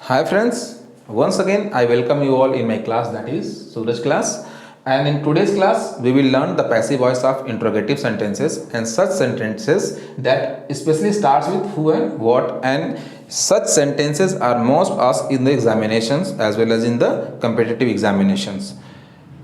Hi friends, once again I welcome you all in my class, that is Suraj class, and in today's class we will learn the passive voice of interrogative sentences and such sentences that especially starts with who and what, and such sentences are most asked in the examinations as well as in the competitive examinations.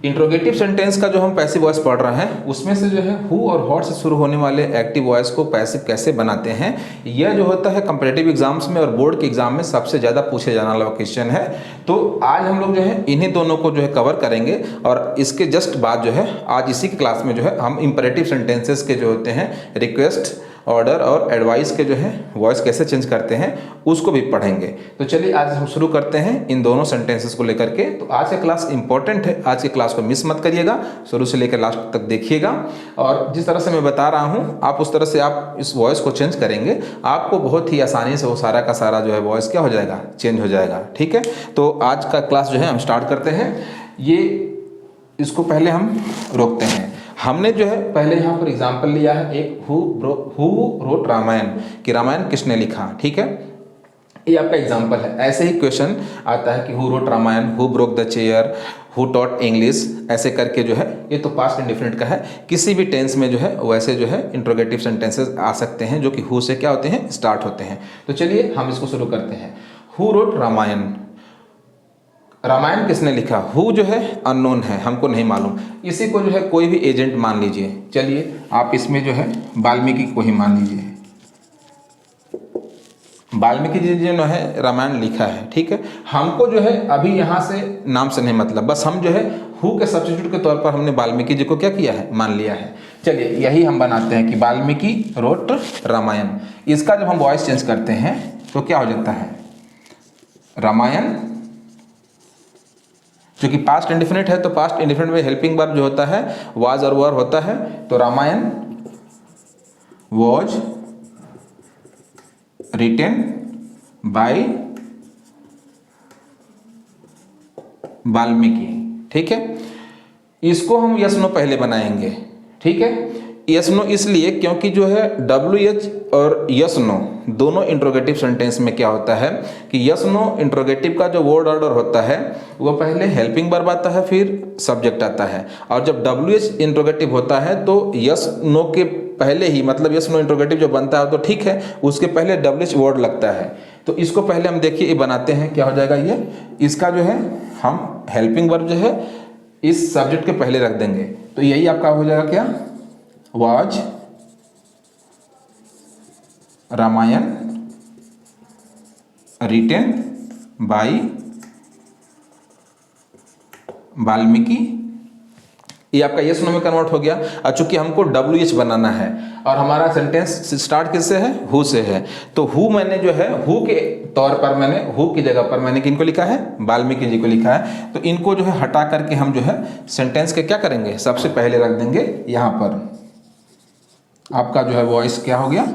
Interrogative sentence का जो हम passive voice पढ़ रहे हैं उसमें से जो है हु और व्हाट से शुरू होने वाले एक्टिव वॉइस को पैसिव कैसे बनाते हैं, यह जो होता है कंपेटिटिव एग्जाम्स में और बोर्ड के एग्जाम में सबसे ज़्यादा पूछे जाने वाला क्वेश्चन है। तो आज हम लोग जो है इन्हीं दोनों को जो है कवर करेंगे और इसके जस्ट बाद जो है आज इसी की क्लास में जो है हम इंपरेटिव सेंटेंसेस के जो होते हैं रिक्वेस्ट, ऑर्डर और एडवाइस के जो है वॉइस कैसे चेंज करते हैं उसको भी पढ़ेंगे। तो चलिए आज हम शुरू करते हैं इन दोनों सेंटेंसेस को लेकर के। तो आज का क्लास इंपॉर्टेंट है, आज की क्लास को मिस मत करिएगा, शुरू से लेकर लास्ट तक देखिएगा और जिस तरह से मैं बता रहा हूँ आप उस तरह से आप इस वॉइस को चेंज करेंगे, आपको बहुत ही आसानी से वो सारा का सारा जो है वॉइस क्या हो जाएगा, चेंज हो जाएगा। ठीक है, तो आज का क्लास जो है हम स्टार्ट करते हैं। ये इसको पहले हम रोकते हैं। हमने जो है पहले यहाँ पर एग्जाम्पल लिया है एक हु रोट रामायण, कि रामायण किसने लिखा। ठीक है, ये आपका एग्जाम्पल है। ऐसे ही क्वेश्चन आता है कि who wrote Ramayana, who broke the chair, who taught English, ऐसे करके जो है ये तो पास्ट इंडिफिनिट का है। किसी भी टेंस में जो है वैसे जो है इंट्रोगेटिव सेंटेंसेस आ सकते हैं जो कि हु से क्या होते हैं, स्टार्ट होते हैं। तो चलिए हम इसको शुरू करते हैं। हु रोट रामायण, रामायण किसने लिखा। हु जो है अननोन है, हमको नहीं मालूम। इसी को जो है कोई भी एजेंट मान लीजिए। चलिए आप इसमें जो है वाल्मीकि को ही मान लीजिए। वाल्मीकि जी जो है रामायण लिखा है। ठीक है, हमको जो है अभी यहाँ से नाम से नहीं मतलब, बस हम जो है हु के सब्स्टिट्यूट के तौर पर हमने वाल्मीकि जी को क्या किया है, मान लिया है। चलिए यही हम बनाते हैं कि वाल्मीकि रोट रामायण। इसका जब हम वॉइस चेंज करते हैं तो क्या हो जाता है, रामायण, जो कि पास्ट इंडिफिनिट है। तो पास्ट इंडिफिनिट में हेल्पिंग वर्ब जो होता है वाज और वर होता है। तो Ramayana was written by Valmiki. ठीक है, इसको हम यस नो पहले बनाएंगे। ठीक है, यस नो इसलिए क्योंकि जो है WH और यस नो दोनों इंट्रोगेटिव सेंटेंस में क्या होता है कि यस नो इंट्रोगेटिव का जो वर्ड ऑर्डर होता है वो पहले हेल्पिंग वर्ब आता है फिर सब्जेक्ट आता है, और जब WH इंट्रोगेटिव होता है तो यस नो के पहले ही, मतलब यस नो इंट्रोगेटिव जो बनता है तो ठीक है, उसके पहले WH वर्ड लगता है। तो इसको पहले हम देखिए ये बनाते हैं, क्या हो जाएगा ये, इसका जो है हम हेल्पिंग वर्ब जो है इस सब्जेक्ट के पहले रख देंगे। तो यही आपका हो जाएगा क्या, was Ramayana written by Valmiki. ये आपका यस नो में कन्वर्ट हो गया। और चूंकि हमको WH बनाना है और हमारा सेंटेंस स्टार्ट किससे है, हु से है, तो हु मैंने जो है हु के तौर पर मैंने हु की जगह पर मैंने किनको लिखा है, वाल्मीकि जी को लिखा है। तो इनको जो है हटा करके हम जो है सेंटेंस के क्या करेंगे, सबसे पहले रख देंगे यहाँ पर। आपका जो है वॉइस क्या हो गया,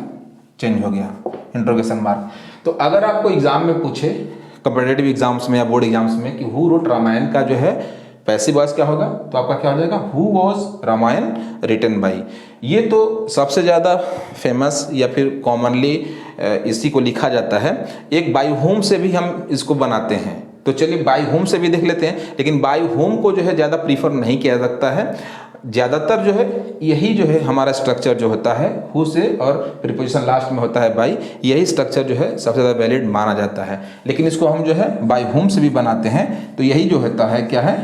चेंज हो गया, इंट्रोगेशन मार्क। तो अगर आपको एग्जाम में पूछे कॉम्पिटिटिव एग्जाम्स में या बोर्ड एग्जाम्स में कि हु रोट रामायण का जो है पैसिव वॉइस क्या होगा, तो आपका क्या हो जाएगा, who was Ramayana written by. ये तो सबसे ज़्यादा फेमस या फिर कॉमनली इसी को लिखा जाता है। एक बाय होम से भी हम इसको बनाते हैं, तो चलिए बाय होम से भी देख लेते हैं। लेकिन बाय होम को जो है ज़्यादा प्रीफर नहीं किया जाता है। ज़्यादातर जो है यही जो है हमारा स्ट्रक्चर जो होता है हु से और प्रीपोजिशन लास्ट में होता है बाय, यही स्ट्रक्चर जो है सबसे ज़्यादा वैलिड माना जाता है। लेकिन इसको हम जो है बाय होम से भी बनाते हैं। तो यही जो होता है क्या है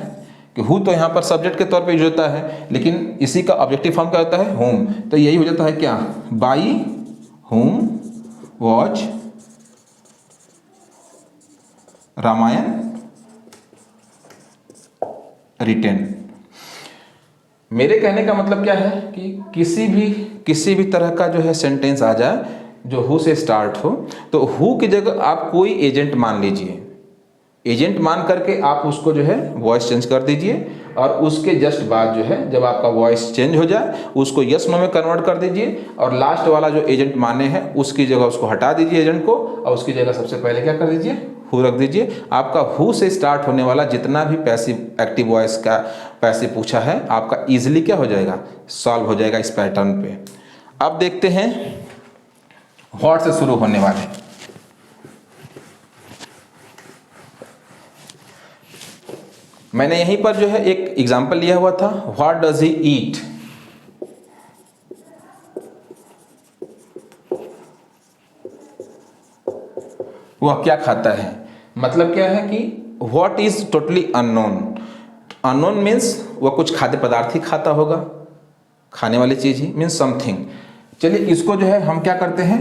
कि हु तो यहाँ पर सब्जेक्ट के तौर पे यूज होता है, लेकिन इसी का ऑब्जेक्टिव फॉर्म क्या होता है, होम। तो यही हो जाता है क्या, by whom was Ramayana written. मेरे कहने का मतलब क्या है कि किसी भी तरह का जो है सेंटेंस आ जाए जो हु से स्टार्ट हो, तो हु की जगह आप कोई एजेंट मान लीजिए। एजेंट मान करके आप उसको जो है वॉइस चेंज कर दीजिए और उसके जस्ट बाद जो है जब आपका वॉइस चेंज हो जाए उसको यस नो में कन्वर्ट कर दीजिए और लास्ट वाला जो एजेंट माने हैं उसकी जगह उसको हटा दीजिए एजेंट को, और उसकी जगह सबसे पहले क्या कर दीजिए, हु रख दीजिए। आपका हु से स्टार्ट होने वाला जितना भी पैसिव एक्टिव वॉइस का पैसिव पूछा है आपका ईजिली क्या हो जाएगा, सॉल्व हो जाएगा इस पैटर्न पे। अब देखते हैं व्हाट से शुरू होने वाले। मैंने यहीं पर जो है एक एग्जाम्पल लिया हुआ था, व्हाट डज ही ईट। वह क्या खाता है। मतलब क्या है कि what is totally unknown. Unknown means वह कुछ खाद्य पदार्थ ही खाता होगा, खाने वाली चीज ही, मीन्स समथिंग। चलिए इसको जो है हम क्या करते हैं,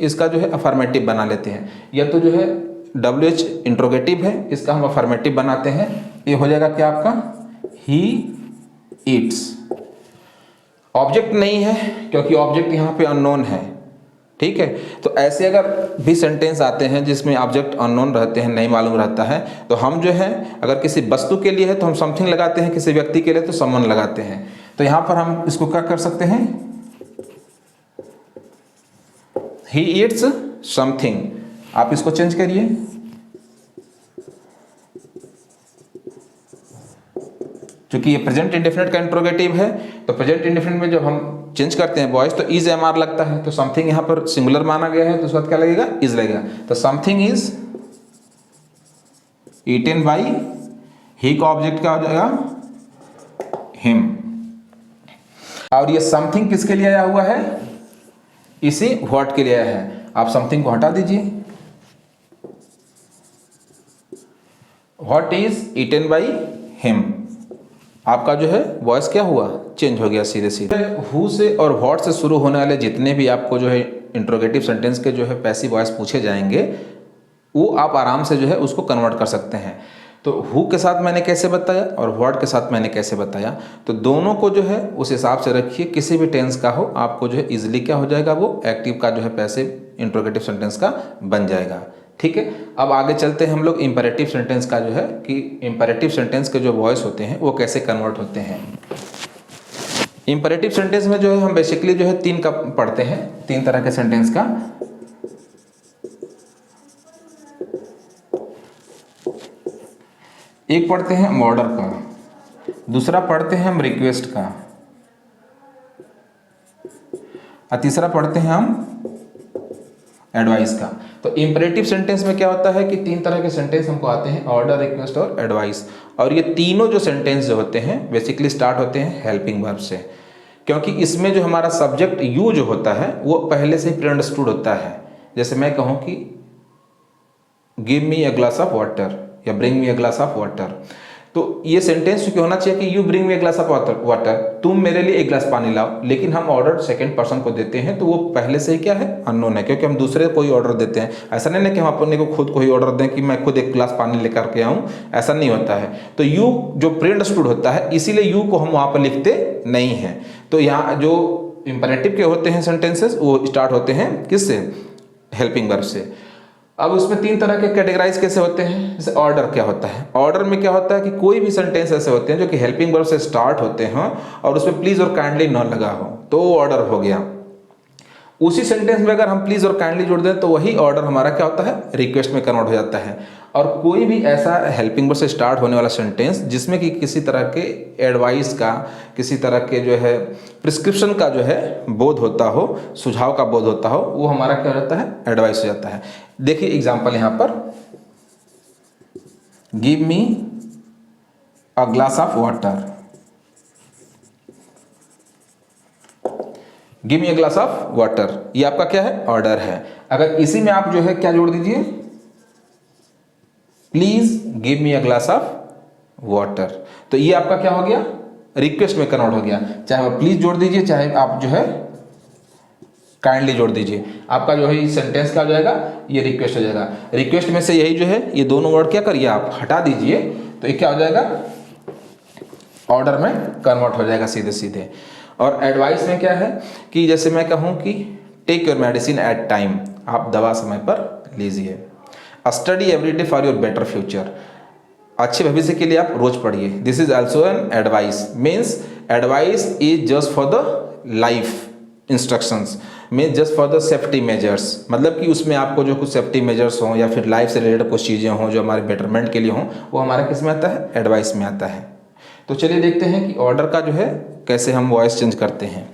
इसका जो है अफर्मेटिव बना लेते हैं। या तो जो है WH इंट्रोगेटिव है, इसका हम अफर्मेटिव बनाते हैं। ये हो जाएगा क्या आपका, ही ईट्स। ऑब्जेक्ट नहीं है क्योंकि ऑब्जेक्ट यहाँ पे अननोन है, ठीक है। तो ऐसे अगर भी सेंटेंस आते हैं जिसमें ऑब्जेक्ट अननोन रहते हैं, नहीं मालूम रहता है, तो हम जो है अगर किसी वस्तु के लिए है तो हम समथिंग लगाते हैं, किसी व्यक्ति के लिए तो समवन लगाते हैं। तो यहाँ पर हम इसको क्या कर सकते हैं, ही ईट्स समथिंग। आप इसको चेंज करिए, क्योंकि ये प्रेजेंट इंडेफिनिट का इंट्रोगेटिव है। तो प्रेजेंट इंडेफिनिट में जब हम चेंज करते हैं वॉइस तो इज MR लगता है, तो समथिंग यहाँ पर सिंगुलर माना गया है तो उसके बाद क्या लगेगा, इज लगेगा। तो समथिंग इज ईटन बाई, ही का ऑब्जेक्ट क्या हो जाएगा, हिम। और ये समथिंग किसके लिए आया हुआ है, इसी व्हाट के लिए आया है। आप समथिंग को हटा दीजिए, what is eaten by him. आपका जो है वॉइस क्या हुआ, चेंज हो गया सीधे सीधे। हु से और व्हाट से शुरू होने वाले जितने भी आपको जो है इंट्रोगेटिव सेंटेंस के जो है पैसिव वॉइस पूछे जाएंगे, वो आप आराम से जो है उसको कन्वर्ट कर सकते हैं। तो हु के साथ मैंने कैसे बताया और व्हाट के साथ मैंने कैसे बताया, तो दोनों को जो है उस हिसाब से रखिए। किसी भी टेंस का हो, आपको जो है इजिली क्या हो जाएगा, वो एक्टिव का जो है पैसिव इंट्रोगेटिव सेंटेंस का बन जाएगा, ठीक है। अब आगे चलते हैं हम लोग इंपेरेटिव सेंटेंस का जो है, कि इंपेरेटिव सेंटेंस के जो वॉइस होते हैं वो कैसे कन्वर्ट होते हैं। इंपेरेटिव सेंटेंस में जो है हम बेसिकली जो है तीन का पढ़ते हैं, तीन तरह के सेंटेंस का। एक पढ़ते हैं हम ऑर्डर का, दूसरा पढ़ते हैं हम रिक्वेस्ट का, और तीसरा पढ़ते हैं हम एडवाइस का। तो इंपेरेटिव सेंटेंस में क्या होता है कि तीन तरह के सेंटेंस हमको आते हैं, ऑर्डर, रिक्वेस्ट और एडवाइस। और ये तीनों जो सेंटेंस जो होते हैं बेसिकली स्टार्ट होते हैं हेल्पिंग वर्ब से, क्योंकि इसमें जो हमारा सब्जेक्ट यू जो होता है वो पहले से ही प्री अंडरस्टूड होता है। जैसे मैं कहूँ कि give me a glass of water या bring me a glass of water, तो ये सेंटेंस क्यों होना चाहिए कि you bring me a glass of water, तुम मेरे लिए एक ग्लास पानी लाओ। लेकिन हम ऑर्डर सेकंड पर्सन को देते हैं तो वो पहले से ही क्या है, अननोन है, क्योंकि हम दूसरे कोई ऑर्डर देते हैं। ऐसा नहीं है कि हम अपने को खुद को ही ऑर्डर दें कि मैं खुद एक ग्लास पानी लेकर के आऊँ, ऐसा नहीं होता है। तो यू जो प्री अंडरस्टूड होता है, इसीलिए यू को हम वहाँ पर लिखते नहीं हैं। तो यहाँ जो इंपेरेटिव के होते हैं सेंटेंसेस वो स्टार्ट होते हैं किससे, हेल्पिंग वर्ब से। अब उसमें तीन तरह के कैटेगराइज कैसे होते हैं। जैसे ऑर्डर क्या होता है, ऑर्डर में क्या होता है कि कोई भी सेंटेंस ऐसे होते हैं जो कि हेल्पिंग वर्ब से स्टार्ट होते हैं और उसमें प्लीज और काइंडली न लगा हो तो वो ऑर्डर हो गया। उसी सेंटेंस में अगर हम प्लीज और काइंडली जोड़ दें तो वही ऑर्डर हमारा क्या होता है, रिक्वेस्ट में कन्वर्ट हो जाता है। और कोई भी ऐसा हेल्पिंग वर्ब से स्टार्ट होने वाला सेंटेंस जिसमें कि किसी तरह के एडवाइस का, किसी तरह के जो है प्रिस्क्रिप्शन का जो है बोध होता हो, सुझाव का बोध होता हो, वो हमारा क्या हो जाता है, एडवाइस हो जाता है। देखिए एग्जाम्पल यहाँ पर, give me a glass of water, give me a glass of water, ये आपका क्या है, ऑर्डर है। अगर इसी में आप जो है क्या जोड़ दीजिए, please give me a glass of water, तो ये आपका क्या हो गया, रिक्वेस्ट में कन्वर्ट हो गया। चाहे आप प्लीज जोड़ दीजिए, चाहे आप जो है काइंडली जोड़ दीजिए, आपका जो है सेंटेंस क्या हो जाएगा, ये रिक्वेस्ट हो जाएगा। रिक्वेस्ट में से यही जो है ये दोनों वर्ड क्या करिए, आप हटा दीजिए, तो ये क्या हो जाएगा, ऑर्डर में कन्वर्ट हो जाएगा सीधे सीधे। और एडवाइस में क्या है कि जैसे मैं कहूँ कि take your medicine at time, आप दवा समय पर लीजिए। Study every day for your better future, अच्छे भविष्य के लिए आप रोज पढ़िए। This is also an advice, means advice is just for the life instructions, means just for the safety measures, मतलब कि उसमें आपको जो कुछ सेफ्टी मेजर्स हों या फिर लाइफ से रिलेटेड कुछ चीज़ें हों जो हमारे बेटरमेंट के लिए हों, वो हमारा किस में आता है, एडवाइस में आता है। तो चलिए देखते हैं कि ऑर्डर का जो है कैसे हम वॉइस चेंज करते हैं।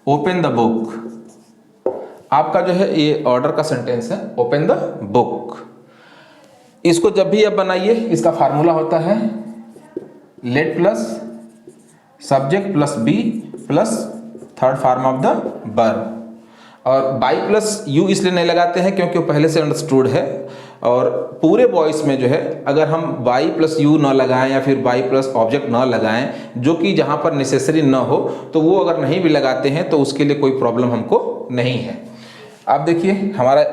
ओपन द बुक, आपका जो है ये ऑर्डर का सेंटेंस है, ओपन द बुक। इसको जब भी आप बनाइए, इसका फार्मूला होता है let plus subject plus be plus third form of the verb. और बाई प्लस यू इसलिए नहीं लगाते हैं क्योंकि वो पहले से अंडरस्टूड है। और पूरे वॉइस में जो है अगर हम बाई प्लस यू ना लगाएं या फिर बाई प्लस ऑब्जेक्ट ना लगाएं जो कि जहाँ पर नेसेसरी ना हो, तो वो अगर नहीं भी लगाते हैं तो उसके लिए कोई प्रॉब्लम हमको नहीं है। आप देखिए हमारा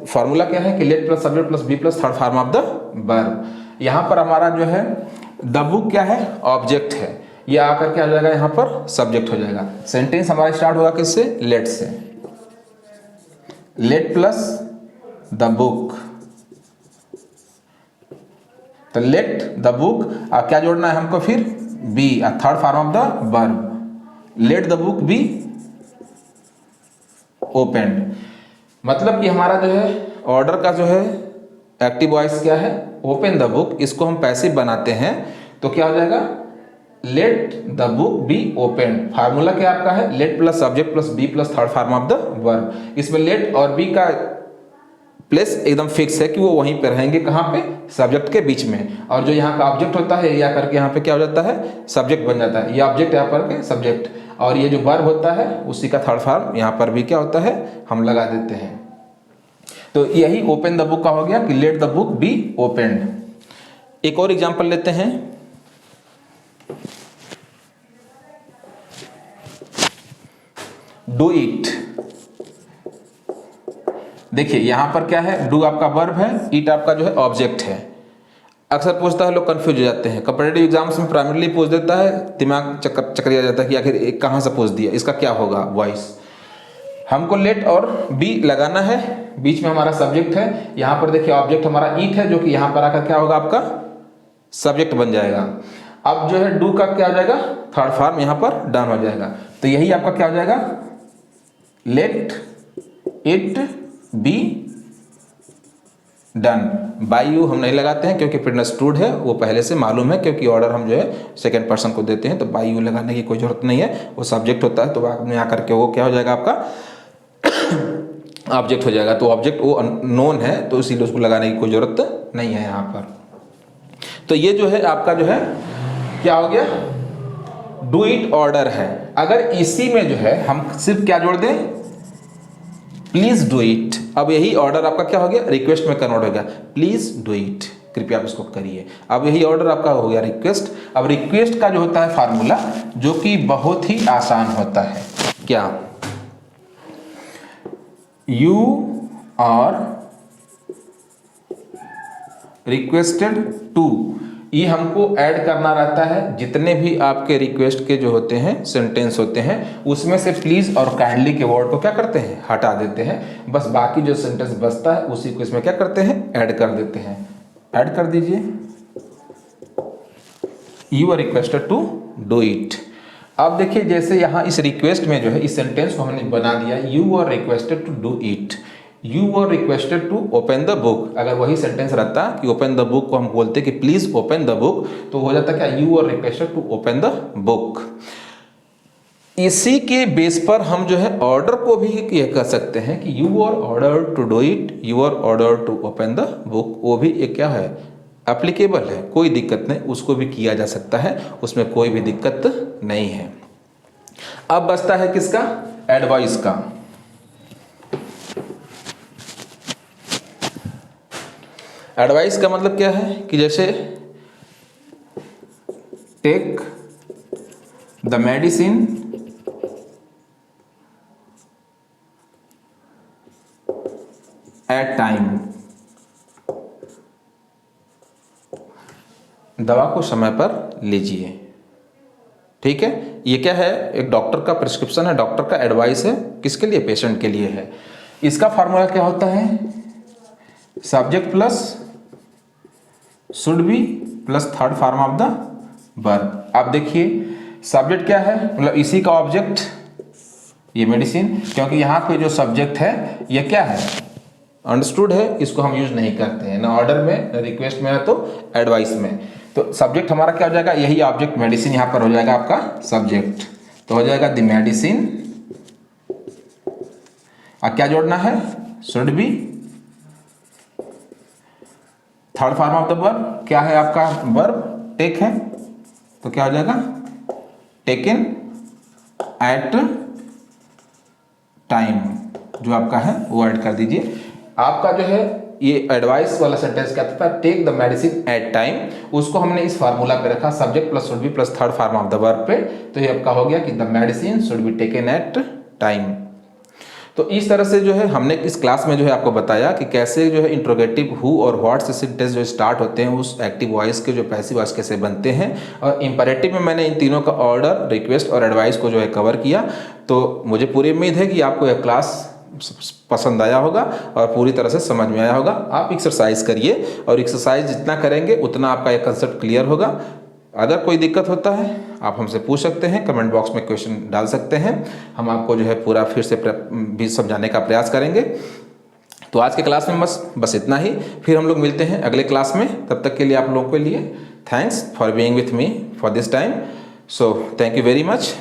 फॉर्मूला क्या है कि let plus subject plus be plus third form of the verb. यहाँ पर हमारा जो है द बुक क्या है, ऑब्जेक्ट है, ये आकर क्या हो जाएगा, यहाँ पर सब्जेक्ट हो जाएगा। सेंटेंस हमारा स्टार्ट होगा किससे, लेट से। लेट प्लस द बुक, तो लेट द बुक, क्या जोड़ना है हमको फिर, be, third form of the verb. Let the book be open, मतलब कि हमारा जो है ऑर्डर का जो है एक्टिव वॉइस क्या है, ओपन द बुक। इसको हम पैसिव बनाते हैं तो क्या हो जाएगा, let the book be open. Formula क्या आपका है, let plus subject plus be plus third form of the verb. इसमें लेट और बी का प्लेस एकदम फिक्स है कि वो वहीं पे रहेंगे, कहाँ पे, सब्जेक्ट के बीच में। और जो यहाँ का ऑब्जेक्ट होता है या करके यहाँ पे क्या हो जाता है, सब्जेक्ट बन जाता है। ये ऑब्जेक्ट यहाँ पर के सब्जेक्ट, और ये जो वर्ब होता है उसी का थर्ड फॉर्म यहाँ पर भी क्या होता है, हम लगा देते हैं। तो यही ओपन द बुक का हो गया कि late the book be open. एक और एग्जांपल लेते हैं। डू इट, देखिए यहां पर क्या है, डू आपका वर्ब है, इट आपका जो है ऑब्जेक्ट है। अक्सर पूछता है, लोग कंफ्यूज हो जाते हैं, कॉम्पिटिटिव एग्जाम्स में प्राइमरीली पूछ देता है, दिमाग चक्रिया जाता है कि आखिर कहाँ से पूछ दिया, इसका क्या होगा वॉइस। हमको लेट और बी लगाना है, बीच में हमारा सब्जेक्ट है। यहाँ पर देखिए ऑब्जेक्ट हमारा इट है, जो कि यहाँ पर आकर क्या होगा, आपका सब्जेक्ट बन जाएगा। अब जो है डू का क्या हो जाएगा, थर्ड फॉर्म यहाँ पर डन हो जाएगा। तो यही आपका क्या हो जाएगा, let it be done. By you हम नहीं लगाते हैं क्योंकि अंडरस्टूड है, वो पहले से मालूम है, क्योंकि ऑर्डर हम जो है सेकंड पर्सन को देते हैं, तो बाय यू लगाने की कोई जरूरत नहीं है। वो सब्जेक्ट होता है तो बाद में आकर के वो क्या हो जाएगा, आपका ऑब्जेक्ट हो जाएगा। तो ऑब्जेक्ट वो नोन है, तो इसीलिए उसको लगाने की कोई जरूरत नहीं है यहाँ पर। तो ये जो है आपका जो है क्या हो गया, डू इट ऑर्डर है। अगर इसी में जो है हम सिर्फ क्या जोड़ दें, प्लीज डू इट। अब यही ऑर्डर आपका क्या हो गया, रिक्वेस्ट में कन्वर्ट हो गया, प्लीज डू इट, कृपया आप इसको करिए। अब यही ऑर्डर आपका हो गया रिक्वेस्ट। अब रिक्वेस्ट का जो होता है फार्मूला, जो कि बहुत ही आसान होता है, क्या, यू आर रिक्वेस्टेड टू, ये हमको ऐड करना रहता है। जितने भी आपके रिक्वेस्ट के जो होते हैं सेंटेंस होते हैं, उसमें से प्लीज और काइंडली के वर्ड को क्या करते हैं, हटा देते हैं। बस बाकी जो सेंटेंस बचता है उसी को इसमें क्या करते हैं, ऐड कर देते हैं। ऐड कर दीजिए, you are requested to do it. अब देखिए जैसे यहाँ इस रिक्वेस्ट में जो है इस सेंटेंस को हमने बना दिया, you are requested to do it, you are requested to open the book. अगर वही सेंटेंस रहता कि ओपन द बुक को हम बोलते कि प्लीज ओपन द बुक, तो हो जाता क्या, you are requested to open the book. इसी के बेस पर हम जो है ऑर्डर को भी ये कह सकते हैं कि you are order to do it, you are order to open the book. वो भी एक क्या है, एप्लीकेबल है, कोई दिक्कत नहीं, उसको भी किया जा सकता है, उसमें कोई भी दिक्कत नहीं है। अब बचता है किसका, एडवाइस का। एडवाइस का मतलब क्या है कि जैसे take the medicine at time, दवा को समय पर लीजिए। ठीक है, ये क्या है, एक डॉक्टर का प्रिस्क्रिप्शन है, डॉक्टर का एडवाइस है, किसके लिए, पेशेंट के लिए है। इसका फार्मूला क्या होता है, subject plus should be plus third form of the verb. आप देखिए सब्जेक्ट क्या है, मतलब इसी का ऑब्जेक्ट ये मेडिसिन, क्योंकि यहाँ पे जो सब्जेक्ट है ये क्या है, अंडरस्टूड है, इसको हम यूज नहीं करते हैं ना ऑर्डर में, ना रिक्वेस्ट में, ना तो एडवाइस में। तो सब्जेक्ट हमारा क्या हो जाएगा, यही ऑब्जेक्ट मेडिसिन यहाँ पर हो जाएगा आपका सब्जेक्ट। तो हो जाएगा द मेडिसिन क्या जोड़ना है, should be, third form of the verb क्या है आपका, वर्ब टेक है, तो क्या हो जाएगा, टेकन एट टाइम, जो आपका है वो ऐड कर दीजिए। आपका जो है ये एडवाइस वाला सेंटेंस क्या था, take the medicine at time, उसको हमने इस फार्मूला पे रखा, subject plus should be plus third form of the verb पे, तो ये आपका हो गया कि the medicine should be taken at time. तो इस तरह से जो है हमने इस क्लास में जो है आपको बताया कि कैसे जो है इंट्रोगेटिव हु और व्हाट से सेंटेंस जो स्टार्ट होते हैं उस एक्टिव वॉइस के जो पैसिव वॉइस कैसे बनते हैं, और इंपरेटिव में मैंने इन तीनों का ऑर्डर, रिक्वेस्ट और एडवाइस को जो है कवर किया। तो मुझे पूरी उम्मीद है कि आपको यह क्लास पसंद आया होगा और पूरी तरह से समझ में आया होगा। आप एक्सरसाइज करिए और एक्सरसाइज जितना करेंगे उतना आपका यह कंसेप्ट क्लियर होगा। अगर कोई दिक्कत होता है आप हमसे पूछ सकते हैं, कमेंट बॉक्स में क्वेश्चन डाल सकते हैं, हम आपको जो है पूरा फिर से भी समझाने का प्रयास करेंगे। तो आज के क्लास में बस इतना ही, फिर हम लोग मिलते हैं अगले क्लास में। तब तक के लिए आप लोगों के लिए thanks for being with me for this time. So thank you very much.